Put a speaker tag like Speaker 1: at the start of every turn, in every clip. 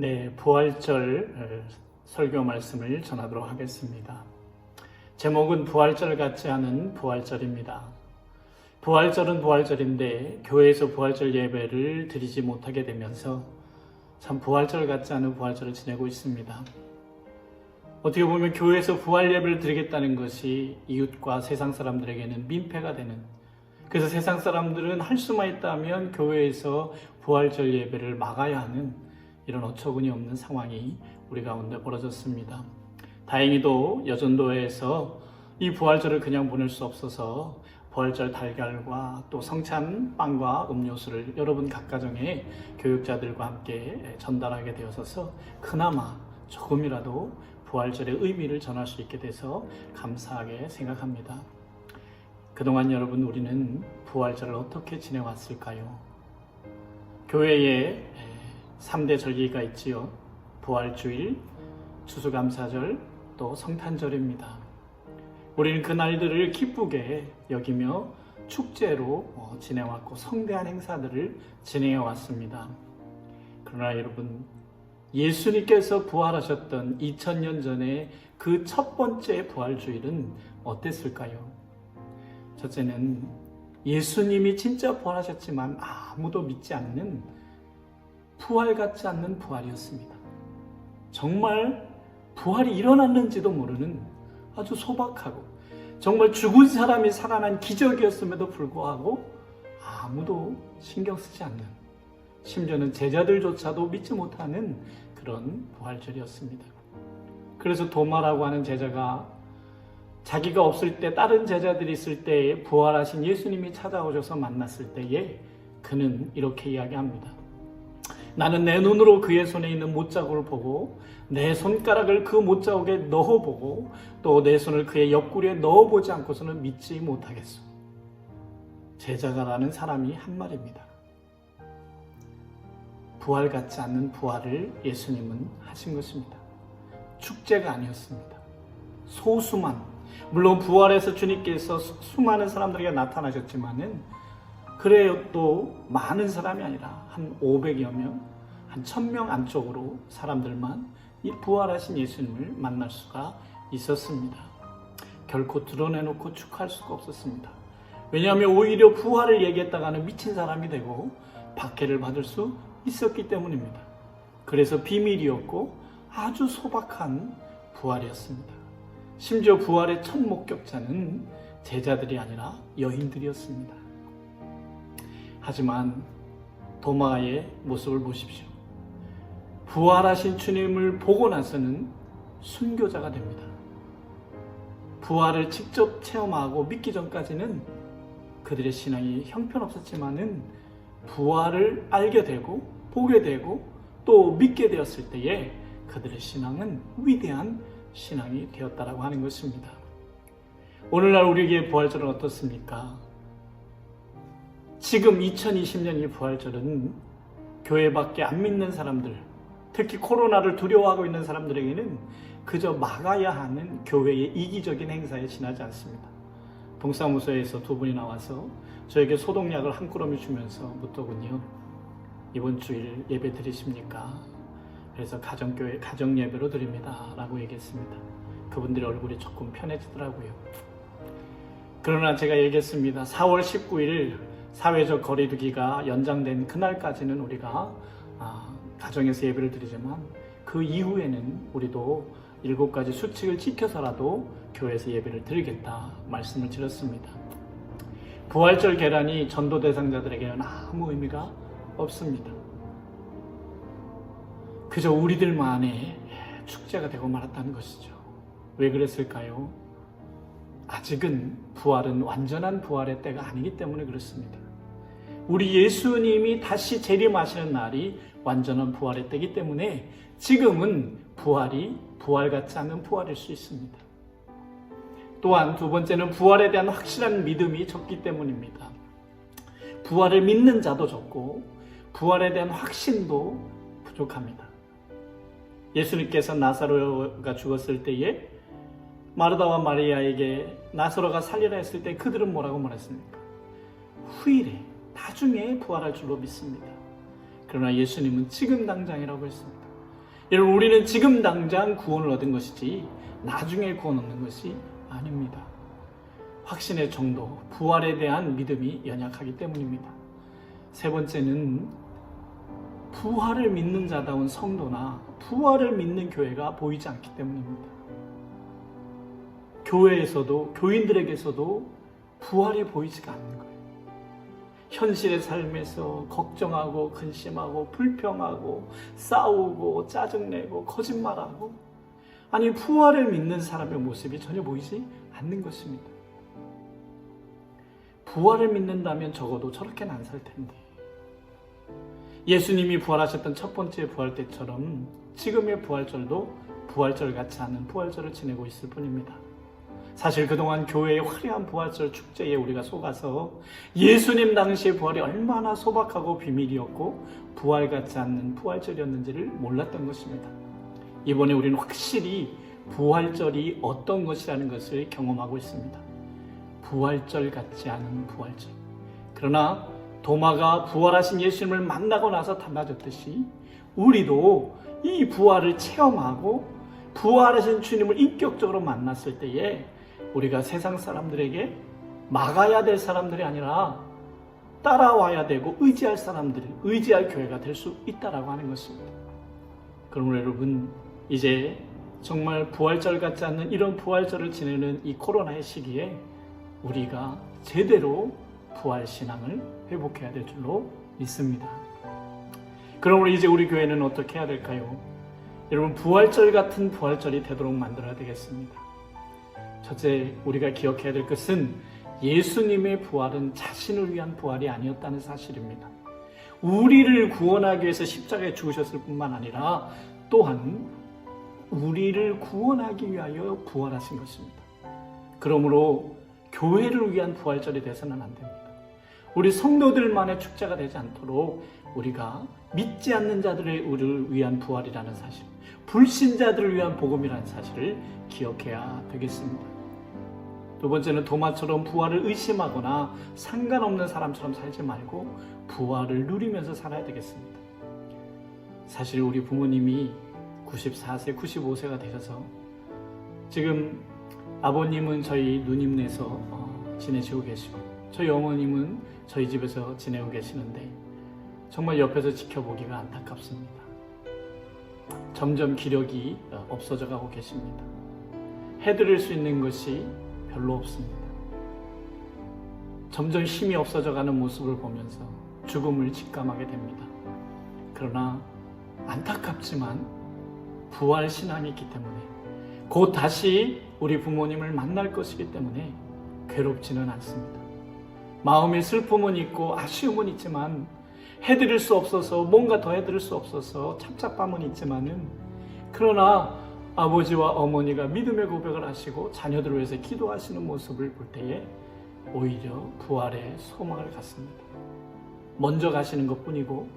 Speaker 1: 네, 부활절 설교 말씀을 전하도록 하겠습니다. 제목은 부활절 같지 않은 부활절입니다. 부활절은 부활절인데 교회에서 부활절 예배를 드리지 못하게 되면서 참 부활절 같지 않은 부활절을 지내고 있습니다. 어떻게 보면 교회에서 부활 예배를 드리겠다는 것이 이웃과 세상 사람들에게는 민폐가 되는, 그래서 세상 사람들은 할 수만 있다면 교회에서 부활절 예배를 막아야 하는 이런 어처구니 없는 상황이 우리 가운데 벌어졌습니다. 다행히도 여전도에서 이 부활절을 그냥 보낼 수 없어서 부활절 달걀과 또 성찬 빵과 음료수를 여러분 각 가정의 교육자들과 함께 전달하게 되어서 그나마 조금이라도 부활절의 의미를 전할 수 있게 돼서 감사하게 생각합니다. 그동안 여러분, 우리는 부활절을 어떻게 지내왔을까요? 교회에 3대 절기가 있지요. 부활주일, 추수감사절, 또 성탄절입니다. 우리는 그날들을 기쁘게 여기며 축제로 지내왔고 성대한 행사들을 진행해 왔습니다. 그러나 여러분, 예수님께서 부활하셨던 2000년 전에 그 첫 번째 부활주일은 어땠을까요? 첫째는 예수님이 진짜 부활하셨지만 아무도 믿지 않는 부활 같지 않는 부활이었습니다. 정말 부활이 일어났는지도 모르는 아주 소박하고 정말 죽은 사람이 살아난 기적이었음에도 불구하고 아무도 신경 쓰지 않는, 심지어는 제자들조차도 믿지 못하는 그런 부활절이었습니다. 그래서 도마라고 하는 제자가 자기가 없을 때 다른 제자들이 있을 때에 부활하신 예수님이 찾아오셔서 만났을 때에 그는 이렇게 이야기합니다. 나는 내 눈으로 그의 손에 있는 못자국을 보고 내 손가락을 그 못자국에 넣어보고 또 내 손을 그의 옆구리에 넣어보지 않고서는 믿지 못하겠소. 제자가라는 사람이 한 말입니다. 부활 같지 않는 부활을 예수님은 하신 것입니다. 축제가 아니었습니다. 소수만, 물론 부활해서 주님께서 수많은 사람들에게 나타나셨지만은 그래요, 또 많은 사람이 아니라 한 500여 명, 한 1000명 안쪽으로 사람들만 이 부활하신 예수님을 만날 수가 있었습니다. 결코 드러내놓고 축하할 수가 없었습니다. 왜냐하면 오히려 부활을 얘기했다가는 미친 사람이 되고 박해를 받을 수 있었기 때문입니다. 그래서 비밀이었고 아주 소박한 부활이었습니다. 심지어 부활의 첫 목격자는 제자들이 아니라 여인들이었습니다. 하지만 도마의 모습을 보십시오. 부활하신 주님을 보고 나서는 순교자가 됩니다. 부활을 직접 체험하고 믿기 전까지는 그들의 신앙이 형편없었지만은 부활을 알게 되고 보게 되고 또 믿게 되었을 때에 그들의 신앙은 위대한 신앙이 되었다라고 하는 것입니다. 오늘날 우리에게 부활절은 어떻습니까? 지금 2020년 이 부활절은 교회밖에 안 믿는 사람들, 특히 코로나를 두려워하고 있는 사람들에게는 그저 막아야 하는 교회의 이기적인 행사에 지나지 않습니다. 동사무소에서 두 분이 나와서 저에게 소독약을 한 꾸러미 주면서 묻더군요. 이번 주일 예배 드리십니까? 그래서 가정 예배로 드립니다 라고 얘기했습니다. 그분들의 얼굴이 조금 편해지더라고요. 그러나 제가 얘기했습니다. 4월 19일 사회적 거리두기가 연장된 그날까지는 우리가 가정에서 예배를 드리지만 그 이후에는 우리도 7가지 수칙을 지켜서라도 교회에서 예배를 드리겠다 말씀을 드렸습니다. 부활절 계란이 전도 대상자들에게는 아무 의미가 없습니다. 그저 우리들만의 축제가 되고 말았다는 것이죠. 왜 그랬을까요? 아직은 부활은 완전한 부활의 때가 아니기 때문에 그렇습니다. 우리 예수님이 다시 재림하시는 날이 완전한 부활의 때이기 때문에 지금은 부활이 부활 같지 않은 부활일 수 있습니다. 또한 두 번째는 부활에 대한 확실한 믿음이 적기 때문입니다. 부활을 믿는 자도 적고 부활에 대한 확신도 부족합니다. 예수님께서 나사로가 죽었을 때에 마르다와 마리아에게 나사로가 살리라 했을 때 그들은 뭐라고 말했습니까? 후일에 나중에 부활할 줄로 믿습니다. 그러나 예수님은 지금 당장이라고 했습니다. 여러분, 우리는 지금 당장 구원을 얻은 것이지 나중에 구원 얻는 것이 아닙니다. 확신의 정도, 부활에 대한 믿음이 연약하기 때문입니다. 세 번째는 부활을 믿는 자다운 성도나 부활을 믿는 교회가 보이지 않기 때문입니다. 교회에서도, 교인들에게서도 부활이 보이지가 않는 거예요. 현실의 삶에서 걱정하고 근심하고 불평하고 싸우고 짜증내고 거짓말하고, 아니 부활을 믿는 사람의 모습이 전혀 보이지 않는 것입니다. 부활을 믿는다면 적어도 저렇게는 안 살 텐데. 예수님이 부활하셨던 첫 번째 부활 때처럼 지금의 부활절도 부활절 같지 않은 부활절을 지내고 있을 뿐입니다. 사실 그동안 교회의 화려한 부활절 축제에 우리가 속아서 예수님 당시의 부활이 얼마나 소박하고 비밀이었고 부활 같지 않는 부활절이었는지를 몰랐던 것입니다. 이번에 우리는 확실히 부활절이 어떤 것이라는 것을 경험하고 있습니다. 부활절 같지 않은 부활절. 그러나 도마가 부활하신 예수님을 만나고 나서 달라졌듯이 우리도 이 부활을 체험하고 부활하신 주님을 인격적으로 만났을 때에 우리가 세상 사람들에게 막아야 될 사람들이 아니라 따라와야 되고 의지할 사람들, 의지할 교회가 될 수 있다라고 하는 것입니다. 그러므로 여러분, 이제 정말 부활절 같지 않는 이런 부활절을 지내는 이 코로나의 시기에 우리가 제대로 부활신앙을 회복해야 될 줄로 믿습니다. 그러므로 이제 우리 교회는 어떻게 해야 될까요? 여러분, 부활절 같은 부활절이 되도록 만들어야 되겠습니다. 첫째, 우리가 기억해야 될 것은 예수님의 부활은 자신을 위한 부활이 아니었다는 사실입니다. 우리를 구원하기 위해서 십자가에 죽으셨을 뿐만 아니라 또한 우리를 구원하기 위하여 부활하신 것입니다. 그러므로 교회를 위한 부활절이 되서는 안 됩니다. 우리 성도들만의 축제가 되지 않도록 우리가 믿지 않는 자들을 위한 부활이라는 사실, 불신자들을 위한 복음이라는 사실을 기억해야 되겠습니다. 두 번째는 도마처럼 부활을 의심하거나 상관없는 사람처럼 살지 말고 부활을 누리면서 살아야 되겠습니다. 사실 우리 부모님이 94세, 95세가 되셔서 지금 아버님은 저희 누님네에서 지내시고 계시고 저희 어머님은 저희 집에서 지내고 계시는데 정말 옆에서 지켜보기가 안타깝습니다. 점점 기력이 없어져 가고 계십니다. 해드릴 수 있는 것이 별로 없습니다. 점점 힘이 없어져 가는 모습을 보면서 죽음을 직감하게 됩니다. 그러나 안타깝지만 부활 신앙이 있기 때문에 곧 다시 우리 부모님을 만날 것이기 때문에 괴롭지는 않습니다. 마음에 슬픔은 있고 아쉬움은 있지만 해드릴 수 없어서, 뭔가 더 해드릴 수 없어서 참잡함은 있지만은, 그러나 아버지와 어머니가 믿음의 고백을 하시고 자녀들을 위해서 기도하시는 모습을 볼 때에 오히려 부활의 소망을 갖습니다. 먼저 가시는 것뿐이고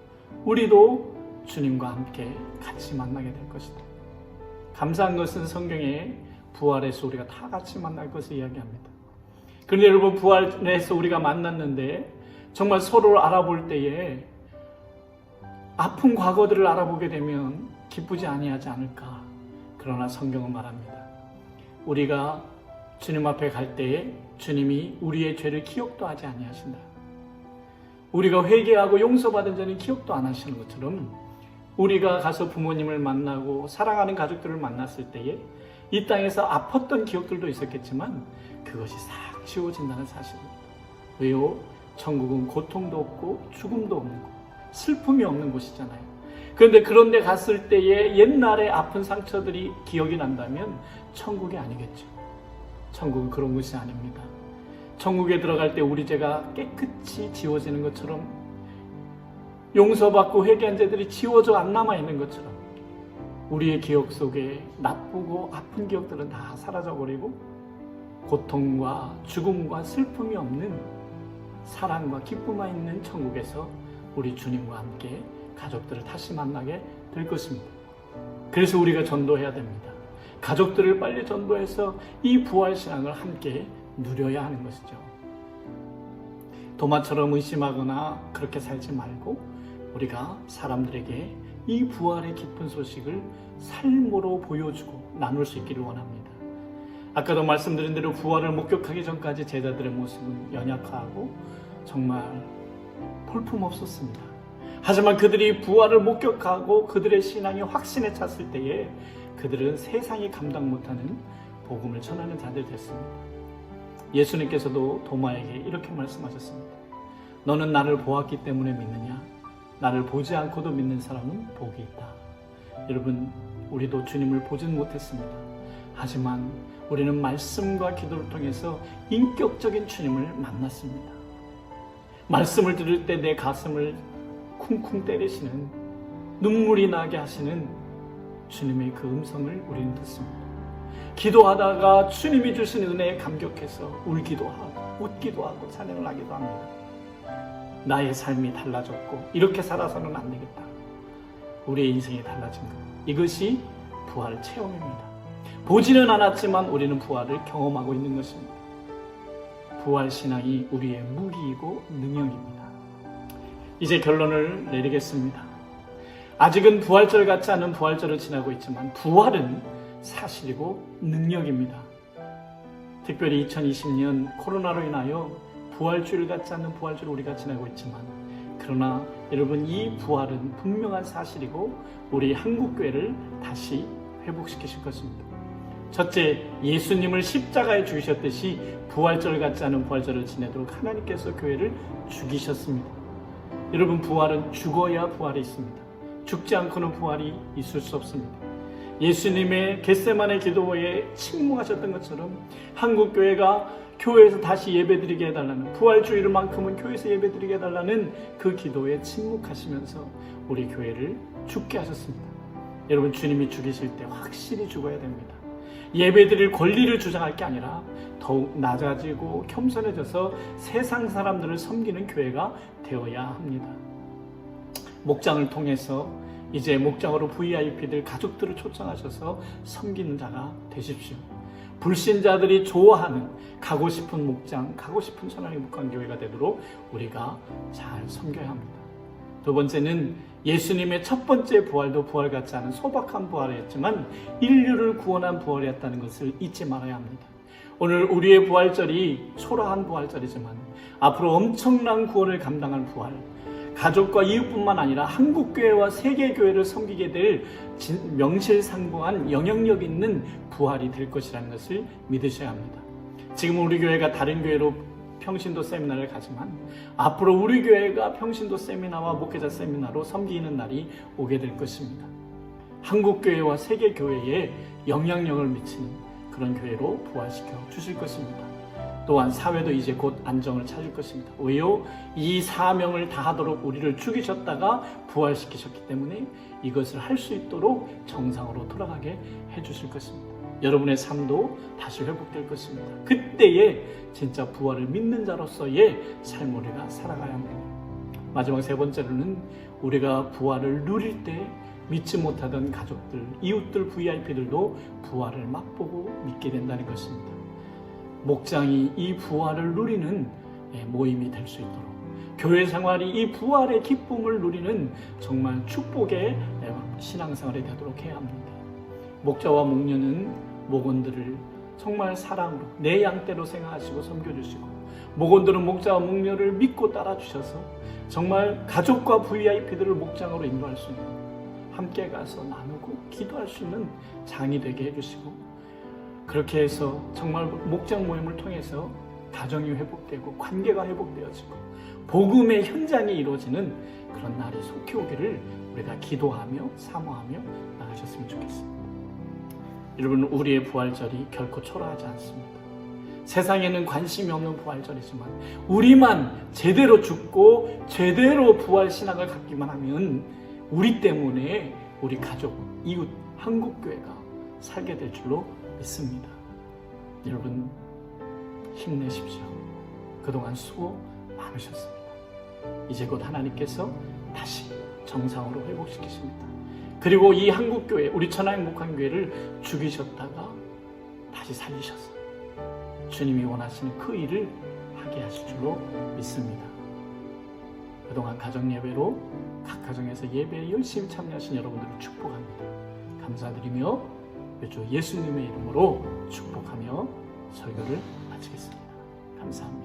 Speaker 1: 우리도 주님과 함께 같이 만나게 될 것이다. 감사한 것은 성경에 부활에서 우리가 다 같이 만날 것을 이야기합니다. 그런데 여러분, 부활에서 우리가 만났는데 정말 서로를 알아볼 때에 아픈 과거들을 알아보게 되면 기쁘지 아니하지 않을까. 그러나 성경은 말합니다. 우리가 주님 앞에 갈 때에 주님이 우리의 죄를 기억도 하지 아니하신다. 우리가 회개하고 용서받은 자는 기억도 안 하시는 것처럼 우리가 가서 부모님을 만나고 사랑하는 가족들을 만났을 때에 이 땅에서 아팠던 기억들도 있었겠지만 그것이 싹 지워진다는 사실입니다. 왜요? 천국은 고통도 없고 죽음도 없는 곳, 슬픔이 없는 곳이잖아요. 그런데 그런 데 갔을 때에 옛날에 아픈 상처들이 기억이 난다면 천국이 아니겠죠. 천국은 그런 곳이 아닙니다. 천국에 들어갈 때 우리 죄가 깨끗이 지워지는 것처럼, 용서받고 회개한 죄들이 지워져 안 남아있는 것처럼 우리의 기억 속에 나쁘고 아픈 기억들은 다 사라져버리고 고통과 죽음과 슬픔이 없는 사랑과 기쁨만 있는 천국에서 우리 주님과 함께 가족들을 다시 만나게 될 것입니다. 그래서 우리가 전도해야 됩니다. 가족들을 빨리 전도해서 이 부활신앙을 함께 누려야 하는 것이죠. 도마처럼 의심하거나 그렇게 살지 말고 우리가 사람들에게 이 부활의 기쁜 소식을 삶으로 보여주고 나눌 수 있기를 원합니다. 아까도 말씀드린 대로 부활을 목격하기 전까지 제자들의 모습은 연약하고 정말 볼품없었습니다. 하지만 그들이 부활을 목격하고 그들의 신앙이 확신에 찼을 때에 그들은 세상이 감당 못하는 복음을 전하는 자들이 됐습니다. 예수님께서도 도마에게 이렇게 말씀하셨습니다. 너는 나를 보았기 때문에 믿느냐? 나를 보지 않고도 믿는 사람은 복이 있다. 여러분, 우리도 주님을 보진 못했습니다. 하지만 우리는 말씀과 기도를 통해서 인격적인 주님을 만났습니다. 말씀을 들을 때 내 가슴을 쿵쿵 때리시는, 눈물이 나게 하시는 주님의 그 음성을 우리는 듣습니다. 기도하다가 주님이 주시는 은혜에 감격해서 울기도 하고 웃기도 하고 찬양을 하기도 합니다. 나의 삶이 달라졌고 이렇게 살아서는 안 되겠다. 우리의 인생이 달라진 것. 이것이 부활 체험입니다. 보지는 않았지만 우리는 부활을 경험하고 있는 것입니다. 부활 신앙이 우리의 무기이고 능력입니다. 이제 결론을 내리겠습니다. 아직은 부활절 같지 않은 부활절을 지나고 있지만 부활은 사실이고 능력입니다. 특별히 2020년 코로나로 인하여 부활주일 같지 않는 부활주를 우리가 지나고 있지만, 그러나 여러분, 이 부활은 분명한 사실이고 우리 한국교회를 다시 회복시키실 것입니다. 첫째, 예수님을 십자가에 죽이셨듯이 부활절 같지 않은 부활절을 지내도록 하나님께서 교회를 죽이셨습니다. 여러분, 부활은 죽어야 부활이 있습니다. 죽지 않고는 부활이 있을 수 없습니다. 예수님의 겟세마네 기도에 침묵하셨던 것처럼 한국교회가 교회에서 다시 예배드리게 해달라는, 부활주일만큼은 교회에서 예배드리게 해달라는 그 기도에 침묵하시면서 우리 교회를 죽게 하셨습니다. 여러분, 주님이 죽이실 때 확실히 죽어야 됩니다. 예배드릴 권리를 주장할 게 아니라 더욱 낮아지고 겸손해져서 세상 사람들을 섬기는 교회가 되어야 합니다. 목장을 통해서 이제 목장으로 VIP들 가족들을 초청하셔서 섬기는 자가 되십시오. 불신자들이 좋아하는 가고 싶은 목장, 가고 싶은 천하의 목강교회가 되도록 우리가 잘 섬겨야 합니다. 두 번째는 예수님의 첫 번째 부활도 부활 같지 않은 소박한 부활이었지만 인류를 구원한 부활이었다는 것을 잊지 말아야 합니다. 오늘 우리의 부활절이 초라한 부활절이지만 앞으로 엄청난 구원을 감당할 부활, 가족과 이웃뿐만 아니라 한국교회와 세계교회를 섬기게 될 명실상부한 영향력 있는 부활이 될 것이라는 것을 믿으셔야 합니다. 지금 우리 교회가 다른 교회로 평신도 세미나를 가지만 앞으로 우리 교회가 평신도 세미나와 목회자 세미나로 섬기는 날이 오게 될 것입니다. 한국교회와 세계교회에 영향력을 미치는 그런 교회로 부활시켜 주실 것입니다. 또한 사회도 이제 곧 안정을 찾을 것입니다. 왜요? 이 사명을 다하도록 우리를 죽이셨다가 부활시키셨기 때문에 이것을 할 수 있도록 정상으로 돌아가게 해주실 것입니다. 여러분의 삶도 다시 회복될 것입니다. 그때에 진짜 부활을 믿는 자로서의 삶을 우리가 살아가야 합니다. 마지막 세 번째로는 우리가 부활을 누릴 때 믿지 못하던 가족들, 이웃들, VIP들도 부활을 맛보고 믿게 된다는 것입니다. 목장이 이 부활을 누리는 모임이 될 수 있도록, 교회 생활이 이 부활의 기쁨을 누리는 정말 축복의 신앙생활이 되도록 해야 합니다. 목자와 목녀는 목원들을 정말 사랑으로 내 양떼로 생각하시고 섬겨주시고, 목원들은 목자와 목녀를 믿고 따라주셔서 정말 가족과 VIP들을 목장으로 인도할 수 있는, 함께 가서 나누고 기도할 수 있는 장이 되게 해주시고, 그렇게 해서 정말 목장 모임을 통해서 가정이 회복되고 관계가 회복되어지고 복음의 현장이 이루어지는 그런 날이 속히 오기를 우리가 기도하며 사모하며 나가셨으면 좋겠습니다. 여러분, 우리의 부활절이 결코 초라하지 않습니다. 세상에는 관심이 없는 부활절이지만 우리만 제대로 죽고 제대로 부활 신앙을 갖기만 하면 우리 때문에 우리 가족, 이웃, 한국교회가 살게 될 줄로 믿습니다. 여러분, 힘내십시오. 그동안 수고 많으셨습니다. 이제 곧 하나님께서 다시 정상으로 회복시키십니다. 그리고 이 한국교회, 우리 천하행복한교회를 죽이셨다가 다시 살리셔서 주님이 원하시는 그 일을 하게 하실 줄로 믿습니다. 그동안 가정예배로 각 가정에서 예배에 열심히 참여하신 여러분들을 축복합니다. 감사드리며 주 예수님의 이름으로 축복하며 설교를 마치겠습니다. 감사합니다.